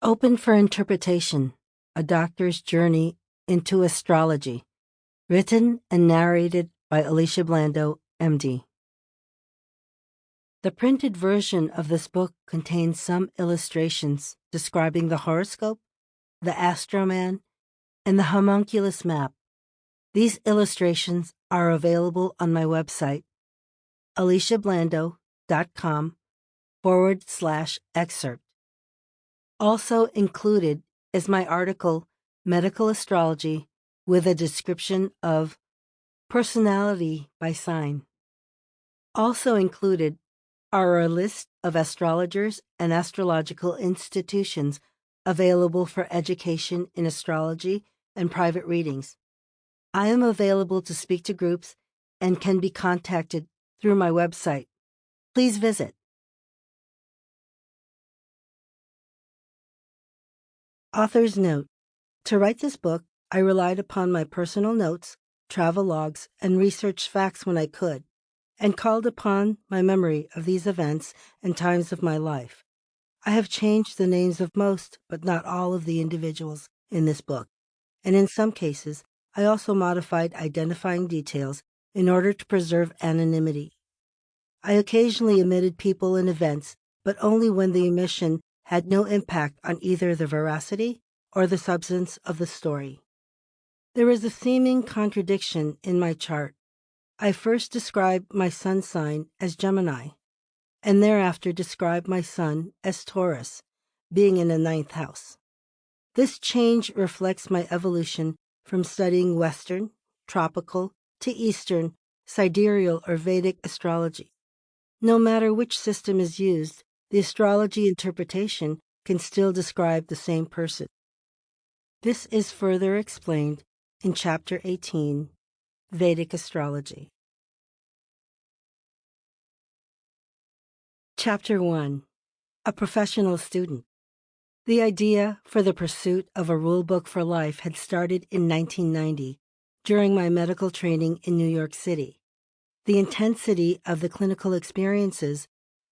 Open for Interpretation, A Doctor's Journey into Astrology, written and narrated by Alicia Blando M.D. The printed version of this book contains some illustrations describing the horoscope, the astroman, and the homunculus map. These illustrations are available on my website, aliciablando.com/excerpt. Also included is my article, Medical Astrology, with a description of personality by sign. Also included are a list of astrologers and astrological institutions available for education in astrology and private readings. I am available to speak to groups and can be contacted through my website. Please visit. Author's note. To write this book, I relied upon my personal notes, travel logs, and researched facts when I could, and called upon my memory of these events and times of my life. I have changed the names of most, but not all of the individuals in this book, and in some cases, I also modified identifying details in order to preserve anonymity. I occasionally omitted people and events, but only when the omission had no impact on either the veracity or the substance of the story. There is a seeming contradiction in my chart. I first describe my sun sign as Gemini, and thereafter describe my sun as Taurus, being in the 9th house. This change reflects my evolution from studying Western, tropical, to Eastern, sidereal, or Vedic astrology. No matter which system is used, the astrology interpretation can still describe the same person. This is further explained in Chapter 18, Vedic Astrology. Chapter 1, A Professional Student. The idea for the pursuit of a rule book for life had started in 1990 during my medical training in New York City. The intensity of the clinical experiences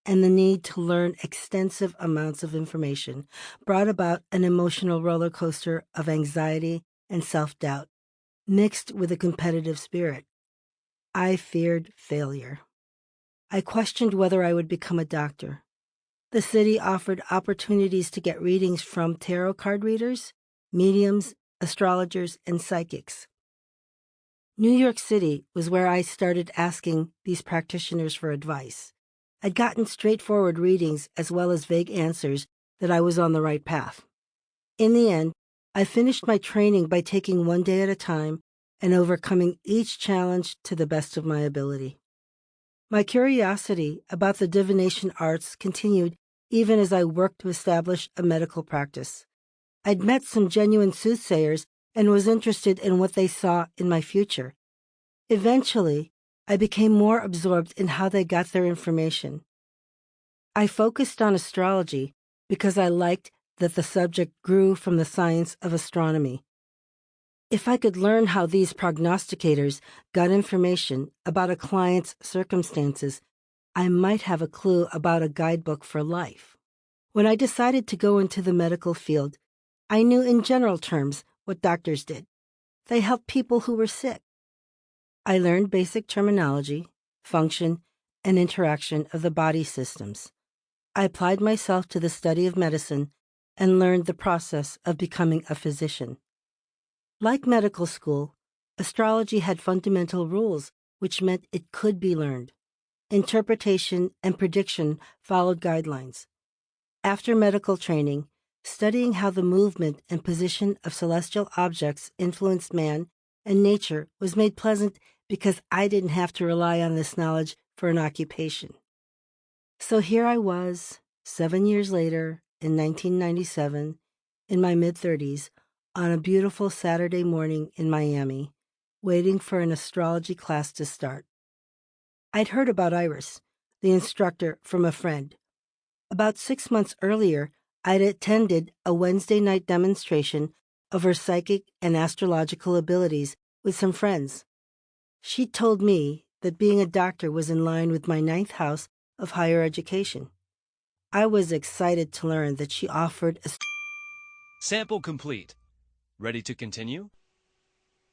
and the need to learn extensive amounts of information brought about an emotional roller coaster of anxiety and self-doubt, mixed with a competitive spirit. I feared failure. I questioned whether I would become a doctor. The city offered opportunities to get readings from tarot card readers, mediums, astrologers, and psychics. New York City was where I started asking these practitioners for advice. I'd gotten straightforward readings as well as vague answers that I was on the right path. In the end, I finished my training by taking one day at a time and overcoming each challenge to the best of my ability. My curiosity about the divination arts continued even as I worked to establish a medical practice. I'd met some genuine soothsayers and was interested in what they saw in my future. Eventually, I became more absorbed in how they got their information. I focused on astrology because I liked that the subject grew from the science of astronomy. If I could learn how these prognosticators got information about a client's circumstances, I might have a clue about a guidebook for life. When I decided to go into the medical field, I knew in general terms what doctors did. They helped people who were sick. I learned basic terminology, function, and interaction of the body systems. I applied myself to the study of medicine and learned the process of becoming a physician. Like medical school, astrology had fundamental rules, which meant it could be learned. Interpretation and prediction followed guidelines. After medical training, studying how the movement and position of celestial objects influenced man and nature was made pleasant because I didn't have to rely on this knowledge for an occupation. So here I was, 7 years later, in 1997, in my mid-30s, on a beautiful Saturday morning in Miami, waiting for an astrology class to start. I'd heard about Iris, the instructor, from a friend. About 6 months earlier, I'd attended a Wednesday night demonstration of her psychic and astrological abilities with some friends. She told me that being a doctor was in line with my 9th house of higher education. I was excited to learn that she offered Sample complete. Ready to continue?